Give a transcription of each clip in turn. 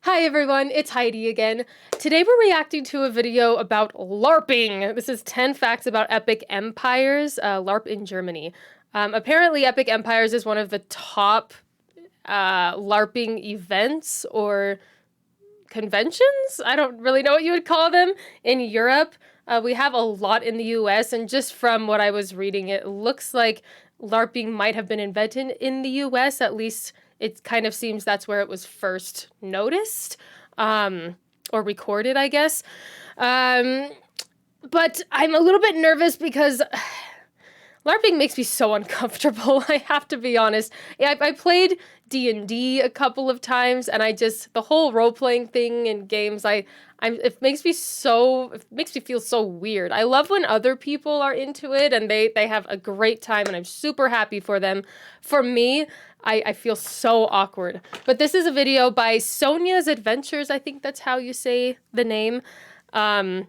Hi everyone, it's Heidi again. Today we're reacting to a video about LARPing. This is 10 facts about Epic Empires, LARP in Germany. Apparently Epic Empires is one of the top LARPing events or conventions? I don't really know what you would call them in Europe. We have a lot in the US, and just from what I was reading, it looks like LARPing might have been invented in the US, at least it kind of seems that's where it was first noticed, or recorded, I guess. But I'm a little bit nervous because LARPing makes me so uncomfortable, I have to be honest. Yeah, I played D&D a couple of times, and the whole role-playing thing in games, it makes me feel so weird. I love when other people are into it, and they have a great time, and I'm super happy for them. For me, I feel so awkward. But this is a video by Sonia's Adventures, I think that's how you say the name. I'm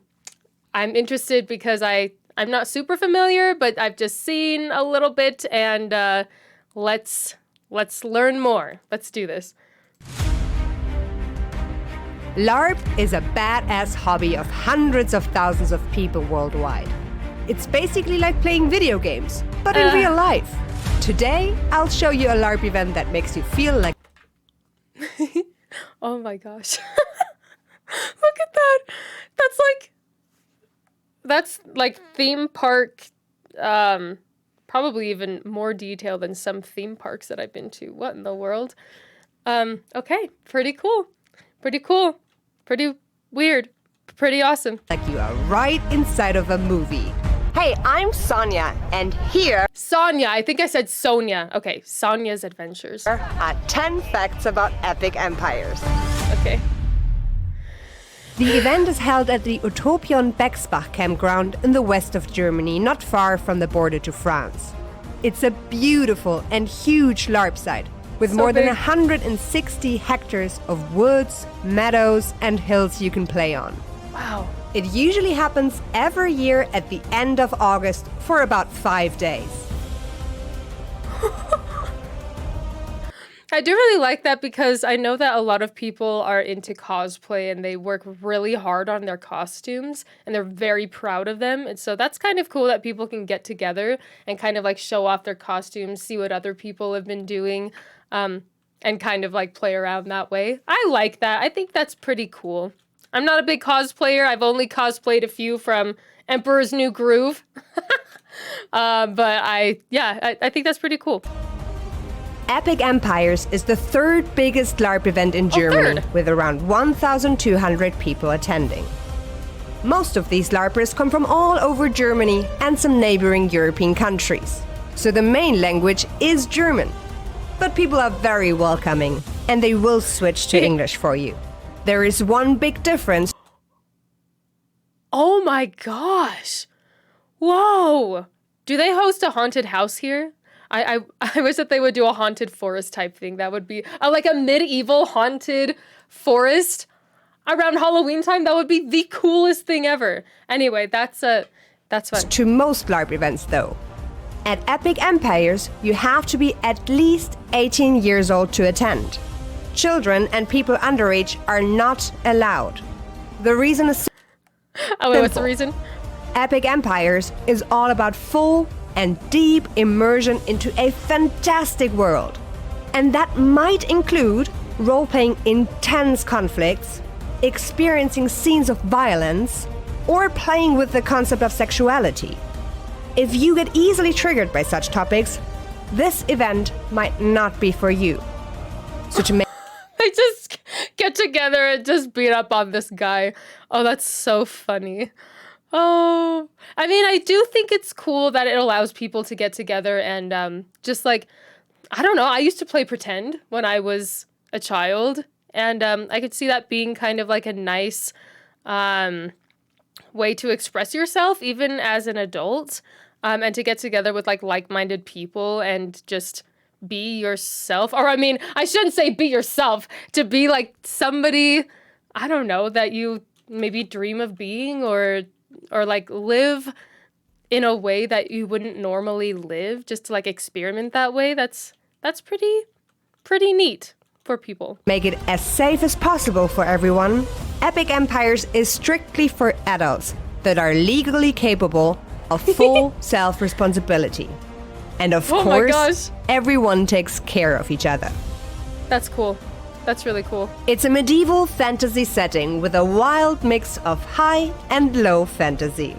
interested because I'm not super familiar, but I've just seen a little bit, and let's learn more. Let's do this. LARP is a badass hobby of hundreds of thousands of people worldwide. It's basically like playing video games, but in real life. Today, I'll show you a LARP event that makes you feel like... Oh my gosh. Look at that. That's like theme park, probably even more detail than some theme parks that I've been to. What in the world? Okay, pretty cool. Pretty cool. Pretty weird. Pretty awesome. Like you are right inside of a movie. Hey, I'm Sonia, and here... Sonia, I think I said Sonia. Okay, Sonia's Adventures. are 10 facts about Epic Empires. Okay. The event is held at the Utopion Bexbach campground in the west of Germany, not far from the border to France. It's a beautiful and huge LARP site, with more than 160 hectares of woods, meadows, and hills you can play on. Wow. It usually happens every year at the end of August for about 5 days. I do really like that because I know that a lot of people are into cosplay and they work really hard on their costumes and they're very proud of them. And so that's kind of cool that people can get together and kind of like show off their costumes, see what other people have been doing, and kind of like play around that way. I like that. I think that's pretty cool. I'm not a big cosplayer. I've only cosplayed a few from Emperor's New Groove. But I think that's pretty cool. Epic Empires is the third biggest LARP event in Germany, with around 1,200 people attending. Most of these LARPers come from all over Germany and some neighboring European countries. So the main language is German. But people are very welcoming, and they will switch to English for you. There is one big difference. Oh my gosh. Whoa. Do they host a haunted house here? I wish that they would do a haunted forest type thing. That would be like a medieval haunted forest around Halloween time. That would be the coolest thing ever. Anyway, that's fun. To most LARP events, though. At Epic Empires, you have to be at least 18 years old to attend. Children and people underage are not allowed. The reason is oh, wait, what's the reason? Epic Empires is all about full and deep immersion into a fantastic world. And that might include role-playing intense conflicts, experiencing scenes of violence, or playing with the concept of sexuality. If you get easily triggered by such topics, this event might not be for you. So to make They just get together and just beat up on this guy. Oh, that's so funny. Oh, I mean, I do think it's cool that it allows people to get together and just like, I don't know, I used to play pretend when I was a child, and I could see that being kind of like a nice way to express yourself even as an adult, and to get together with like-minded people and just be yourself. Or I mean, I shouldn't say be yourself, to be like somebody, I don't know, that you maybe dream of being, or like live in a way that you wouldn't normally live, just to like experiment that way. That's pretty neat. for people. Make it as safe as possible for everyone. Epic Empires is strictly for adults that are legally capable of full self-responsibility. And of Oh my gosh. course, everyone takes care of each other. That's cool. That's really cool. It's a medieval fantasy setting with a wild mix of high and low fantasy.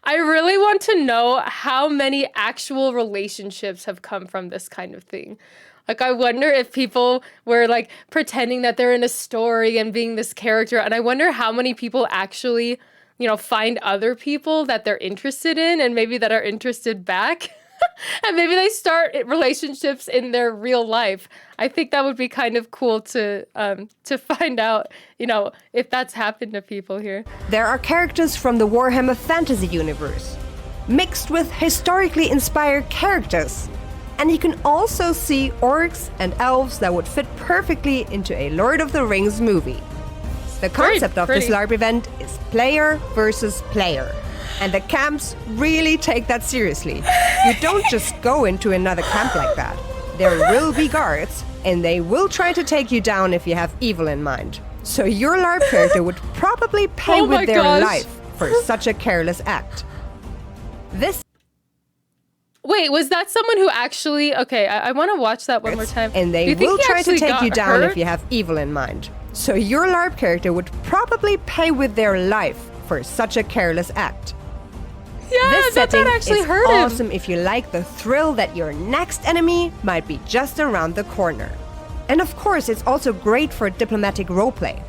I really want to know how many actual relationships have come from this kind of thing. Like, I wonder if people were like pretending that they're in a story and being this character. And I wonder how many people actually, you know, find other people that they're interested in and maybe that are interested back. And maybe they start relationships in their real life. I think that would be kind of cool to find out, you know, if that's happened to people here. There are characters from the Warhammer Fantasy universe, mixed with historically inspired characters. And you can also see orcs and elves that would fit perfectly into a Lord of the Rings movie. The concept of this LARP event is player versus player. And the camps really take that seriously. You don't just go into another camp like that. There will be guards, and they will try to take you down if you have evil in mind. So your LARP character would probably pay with their life for such a careless act. Wait, was that someone who actually... Okay, I want to watch that one more time. And they will try to take you down if you have evil in mind. So your LARP character would probably pay with their life for such a careless act. Yeah, this setting actually is hurt awesome if you like the thrill that your next enemy might be just around the corner. And of course, it's also great for diplomatic roleplay.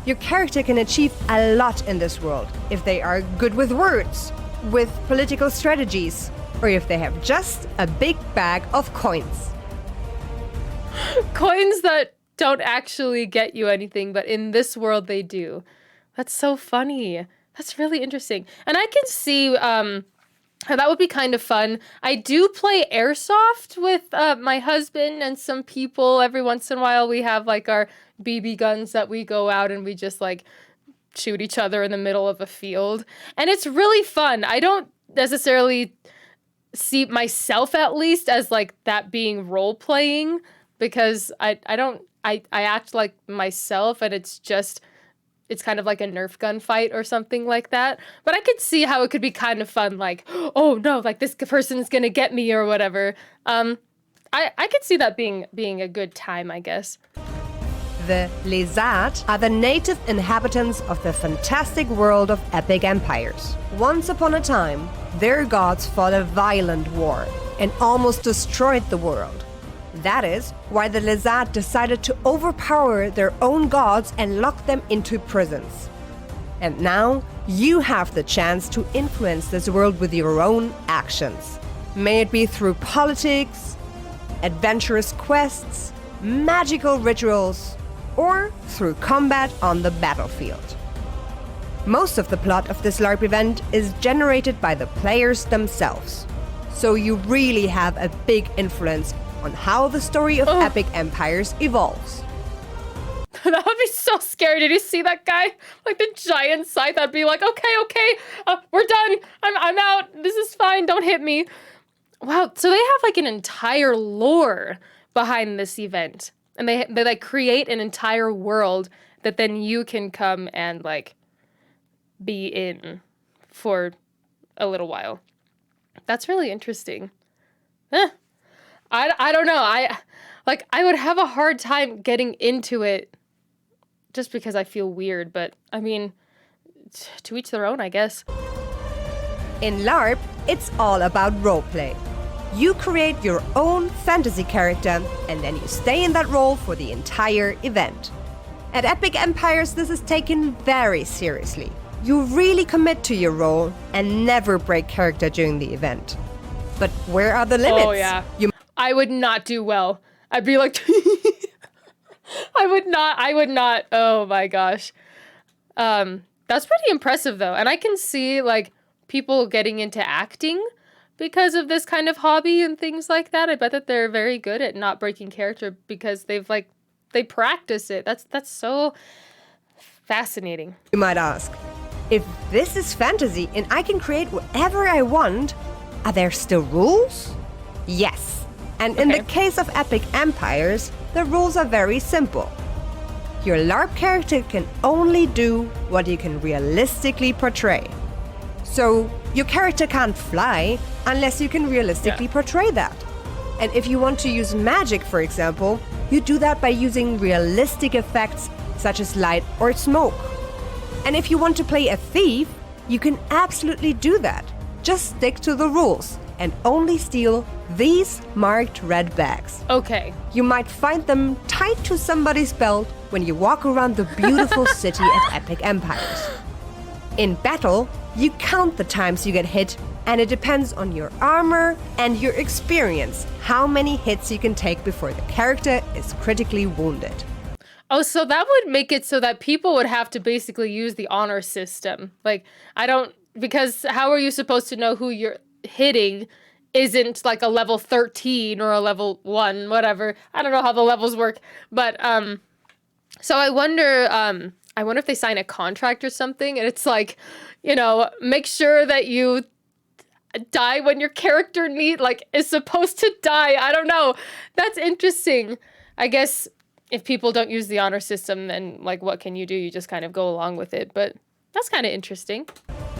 Your character can achieve a lot in this world if they are good with words, with political strategies, or if they have just a big bag of coins. Coins that don't actually get you anything, but in this world they do. That's so funny. That's really interesting. And I can see how that would be kind of fun. I do play airsoft with my husband and some people. Every once in a while we have like our BB guns that we go out and we just like shoot each other in the middle of a field. And it's really fun. I don't necessarily see myself, at least, as like that being role playing, because I act like myself, and it's kind of like a Nerf gun fight or something like that. But I could see how it could be kind of fun, like, oh no, like this person's gonna get me or whatever. I could see that being a good time, I guess. The Lizard are the native inhabitants of the fantastic world of epic empires. Once upon a time, their gods fought a violent war and almost destroyed the world. That is why the Lizard decided to overpower their own gods and lock them into prisons. And now, you have the chance to influence this world with your own actions. May it be through politics, adventurous quests, magical rituals, or through combat on the battlefield. Most of the plot of this LARP event is generated by the players themselves, so you really have a big influence on how the story of epic empires evolves. That would be so scary. Did you see that guy? Like the giant scythe, I'd be like, okay, we're done. I'm out. This is fine. Don't hit me. Wow, so they have like an entire lore behind this event. And they like create an entire world that then you can come and like be in for a little while. That's really interesting. I don't know. I would have a hard time getting into it just because I feel weird, but I mean, to each their own, I guess. In LARP, it's all about roleplay. You create your own fantasy character, and then you stay in that role for the entire event. At Epic Empires, this is taken very seriously. You really commit to your role and never break character during the event. But where are the limits? Oh, yeah. I would not do well. I'd be like... I would not. Oh, my gosh. That's pretty impressive, though. And I can see, like, people getting into acting because of this kind of hobby and things like that. I bet that they're very good at not breaking character because they practice it. That's so fascinating. You might ask, if this is fantasy and I can create whatever I want, are there still rules? Yes. And in the case of Epic Empires, the rules are very simple. Your LARP character can only do what you can realistically portray. So, your character can't fly unless you can realistically portray that. And if you want to use magic, for example, you do that by using realistic effects such as light or smoke. And if you want to play a thief, you can absolutely do that. Just stick to the rules and only steal these marked red bags. Okay. You might find them tied to somebody's belt when you walk around the beautiful city at Epic Empires. In battle, you count the times you get hit, and it depends on your armor and your experience how many hits you can take before the character is critically wounded. Oh, so that would make it so that people would have to basically use the honor system. Like, because how are you supposed to know who you're hitting isn't like a level 13 or a level 1, whatever. I don't know how the levels work. But, so I wonder if they sign a contract or something and it's like, make sure that you die when your character is supposed to die. I don't know. That's interesting. I guess if people don't use the honor system, then what can you do? You just kind of go along with it. But that's kind of interesting.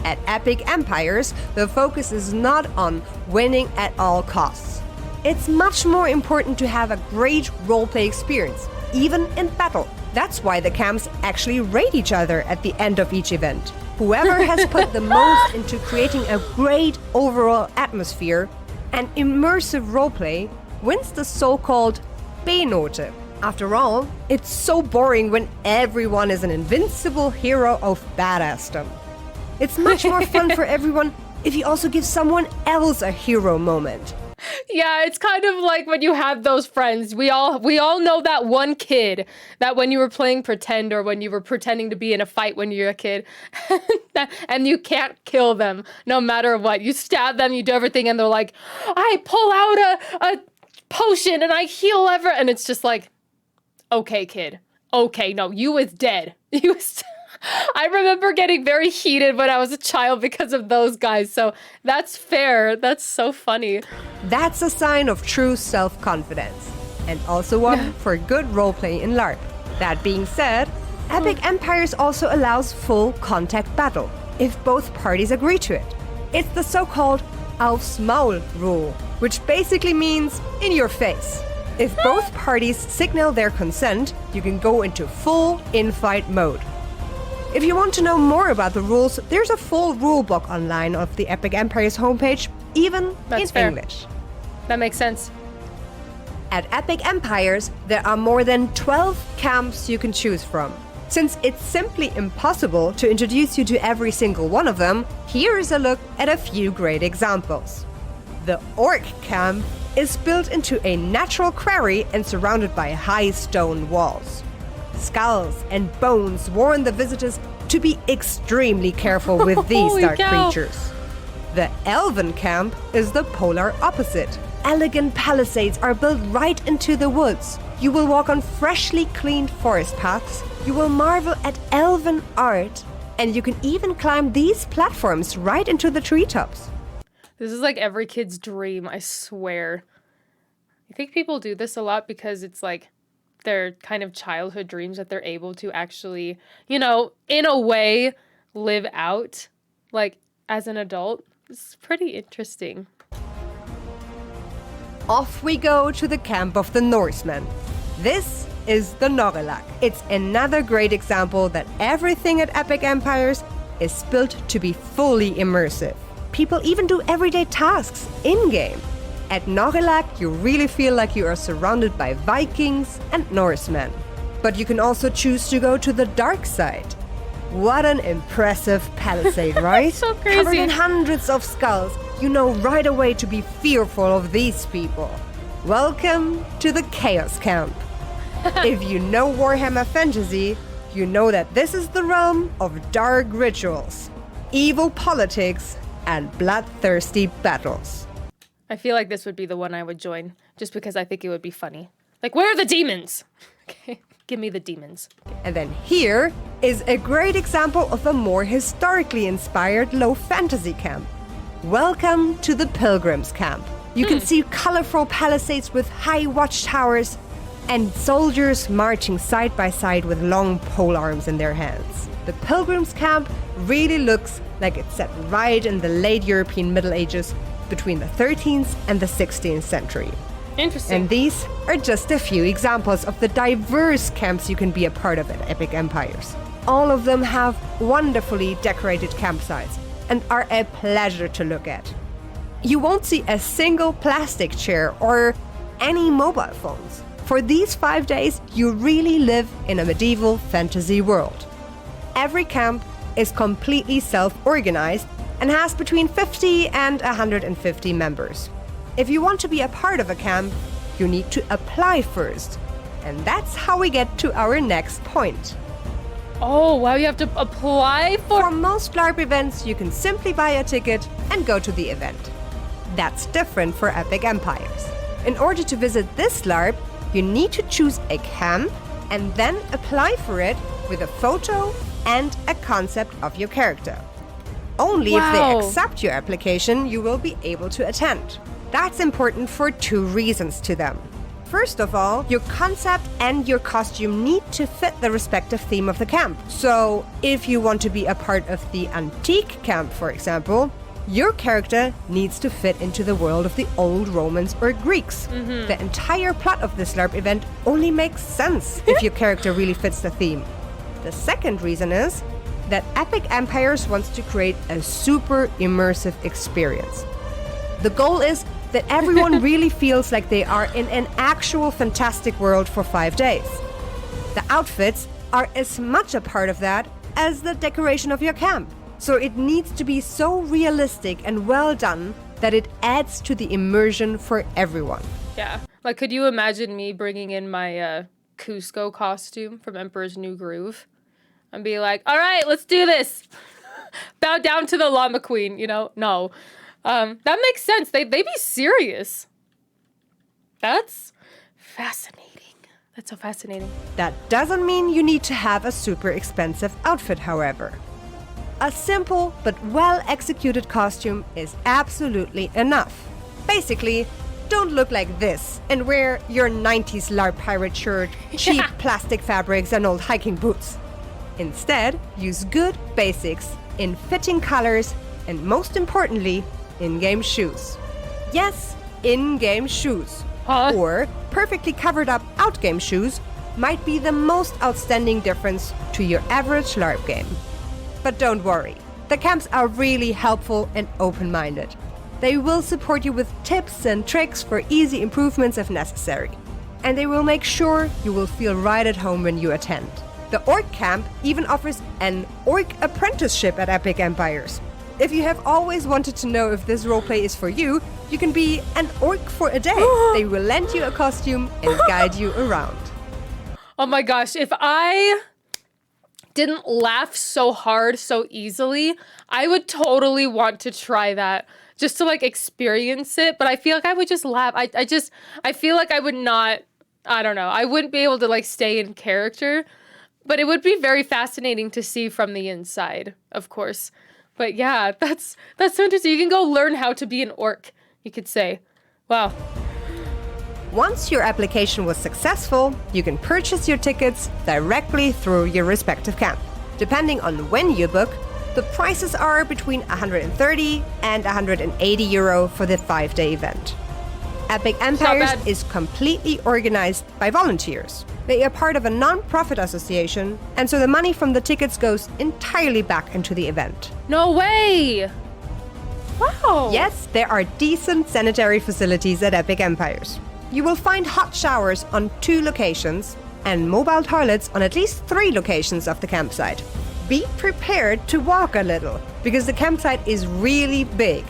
At Epic Empires, the focus is not on winning at all costs. It's much more important to have a great roleplay experience, even in battle. That's why the camps actually rate each other at the end of each event. Whoever has put the most into creating a great overall atmosphere and immersive roleplay wins the so-called B-Note. After all, it's so boring when everyone is an invincible hero of badassdom. It's much more fun for everyone if you also give someone else a hero moment. Yeah, it's kind of like when you have those friends. We all know that one kid that when you were playing pretend or when you were pretending to be in a fight when you're a kid and you can't kill them no matter what. You stab them, you do everything, and they're like, I pull out a potion and I heal everyone. And it's just like, okay, kid. Okay, no, you is dead. I remember getting very heated when I was a child because of those guys, so that's fair. That's so funny. That's a sign of true self-confidence, and also one for good roleplay in LARP. That being said, Epic Empires also allows full contact battle, if both parties agree to it. It's the so-called Aufs Maul rule, which basically means in your face. If both parties signal their consent, you can go into full in-fight mode. If you want to know more about the rules, there's a full rulebook online of the Epic Empires homepage, even in English. That makes sense. At Epic Empires, there are more than 12 camps you can choose from. Since it's simply impossible to introduce you to every single one of them, here is a look at a few great examples. The Orc camp is built into a natural quarry and surrounded by high stone walls. Skulls and bones warn the visitors to be extremely careful with these dark creatures. The Elven camp is the polar opposite. Elegant palisades are built right into the woods. You will walk on freshly cleaned forest paths, you will marvel at elven art, and you can even climb these platforms right into the treetops. This is like every kid's dream, I swear. I think people do this a lot because it's like their kind of childhood dreams that they're able to actually, in a way, live out, as an adult. It's pretty interesting. Off we go to the camp of the Norsemen. This is the Norrelak. It's another great example that everything at Epic Empires is built to be fully immersive. People even do everyday tasks in-game. At Norrelak, you really feel like you are surrounded by Vikings and Norsemen. But you can also choose to go to the dark side. What an impressive palisade, right? So crazy. Covered in hundreds of skulls, you know right away to be fearful of these people. Welcome to the Chaos Camp. If you know Warhammer Fantasy, you know that this is the realm of dark rituals, evil politics, and bloodthirsty battles. I feel like this would be the one I would join, just because I think it would be funny. Where are the demons? Okay, give me the demons. And then here is a great example of a more historically inspired low fantasy camp. Welcome to the Pilgrims Camp. You can see colorful palisades with high watchtowers, and soldiers marching side by side with long pole arms in their hands. The pilgrims' camp really looks like it's set right in the late European Middle Ages between the 13th and the 16th century. Interesting. And these are just a few examples of the diverse camps you can be a part of at Epic Empires. All of them have wonderfully decorated campsites and are a pleasure to look at. You won't see a single plastic chair or any mobile phones. For these 5 days, you really live in a medieval fantasy world. Every camp is completely self-organized and has between 50 and 150 members. If you want to be a part of a camp, you need to apply first. And that's how we get to our next point. Oh, wow, you have to apply For most LARP events, you can simply buy a ticket and go to the event. That's different for Epic Empires. In order to visit this LARP, you need to choose a camp and then apply for it with a photo and a concept of your character. Only if they Wow. accept your application, you will be able to attend. That's important for 2 reasons to them. First of all, your concept and your costume need to fit the respective theme of the camp. So, if you want to be a part of the antique camp, for example, your character needs to fit into the world of the old Romans or Greeks. The entire plot of this LARP event only makes sense if your character really fits the theme. The second reason is that Epic Empires wants to create a super immersive experience. The goal is that everyone really feels like they are in an actual fantastic world for 5 days. The outfits are as much a part of that as the decoration of your camp. So it needs to be so realistic and well done that it adds to the immersion for everyone. Yeah. Like, could you imagine me bringing in my Cusco costume from Emperor's New Groove and be like, all right, let's do this. Bow down to the llama queen, you know? No. That makes sense. They be serious. That's fascinating. That's so fascinating. That doesn't mean you need to have a super expensive outfit, however. A simple but well-executed costume is absolutely enough. Basically, don't look like this and wear your 90s LARP pirate shirt, cheap plastic fabrics, and old hiking boots. Instead, use good basics in fitting colors and, most importantly, in-game shoes. Yes, in-game shoes. Huh? Or perfectly covered up out-game shoes might be the most outstanding difference to your average LARP game. But don't worry, the camps are really helpful and open-minded. They will support you with tips and tricks for easy improvements if necessary. And they will make sure you will feel right at home when you attend. The Orc Camp even offers an Orc apprenticeship at Epic Empires. If you have always wanted to know if this roleplay is for you, you can be an Orc for a day. They will lend you a costume and guide you around. Oh my gosh, if I didn't laugh so hard so easily, I would totally want to try that just to like experience it, but I feel like I would just laugh. I feel like I would not, I don't know, I wouldn't be able to like stay in character, but it would be very fascinating to see from the inside, of course. But yeah, that's so interesting. You can go learn how to be an orc, you could say. Wow. Once your application was successful, you can purchase your tickets directly through your respective camp. Depending on when you book, the prices are between 130 and 180 euro for the 5-day event. Epic Empires bad. is completely organized by volunteers. They are part of a non-profit association, and so the money from the tickets goes entirely back into the event. No way! Wow. Yes, there are decent sanitary facilities at Epic Empires. You will find hot showers on 2 locations and mobile toilets on at least 3 locations of the campsite. Be prepared to walk a little, because the campsite is really big.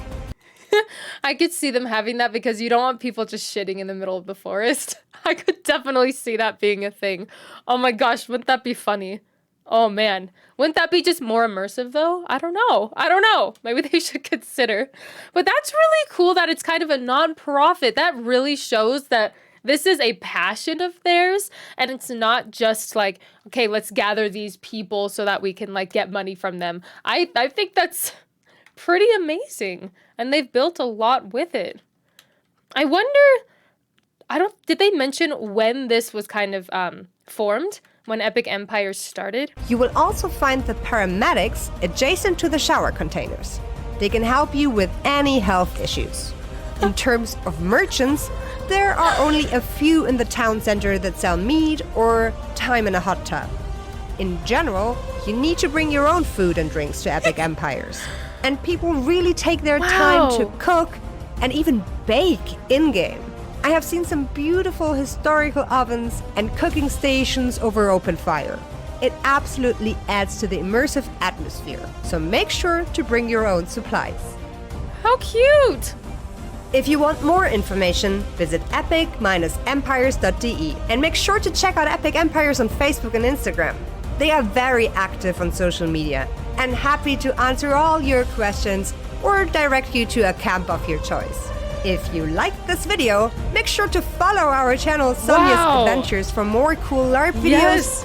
I could see them having that because you don't want people just shitting in the middle of the forest. I could definitely see that being a thing. Oh my gosh, wouldn't that be funny? Oh man. Wouldn't that be just more immersive though? I don't know. Maybe they should consider. But that's really cool that it's kind of a non-profit. That really shows that this is a passion of theirs, and it's not just like, okay, let's gather these people so that we can like get money from them. I think that's pretty amazing, and they've built a lot with it. I wonder, did they mention when this was kind of formed? When Epic Empires started? You will also find the paramedics adjacent to the shower containers. They can help you with any health issues. In terms of merchants, there are only a few in the town center that sell meat or time in a hot tub. In general, you need to bring your own food and drinks to Epic Empires. And people really take their time to cook and even bake in-game. I have seen some beautiful historical ovens and cooking stations over open fire. It absolutely adds to the immersive atmosphere, so make sure to bring your own supplies. How cute! If you want more information, visit epic-empires.de and make sure to check out Epic Empires on Facebook and Instagram. They are very active on social media and happy to answer all your questions or direct you to a camp of your choice. If you liked this video, make sure to follow our channel Sonya's Adventures for more cool LARP videos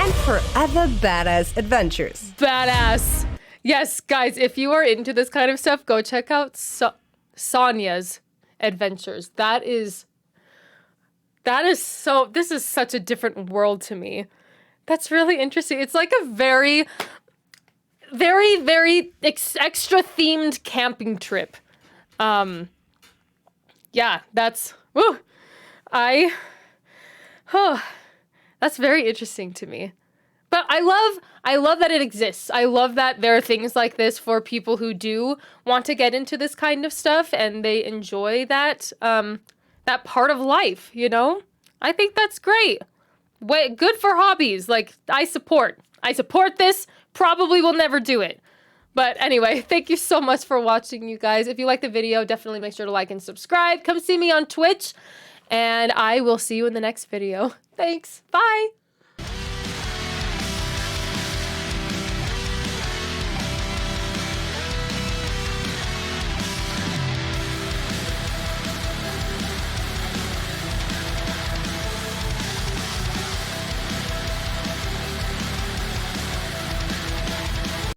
and for other badass adventures. Badass. Yes, guys, if you are into this kind of stuff, go check out Sonya's Adventures. This is such a different world to me. That's really interesting. It's like a very, very, very extra themed camping trip. Yeah, that's, that's very interesting to me. But I love that it exists. I love that there are things like this for people who do want to get into this kind of stuff and they enjoy that, that part of life, you know? I think that's great. Good for hobbies. Like, I support this. Probably will never do it. But anyway, thank you so much for watching, you guys. If you like the video, definitely make sure to like and subscribe. Come see me on Twitch, and I will see you in the next video. Thanks. Bye.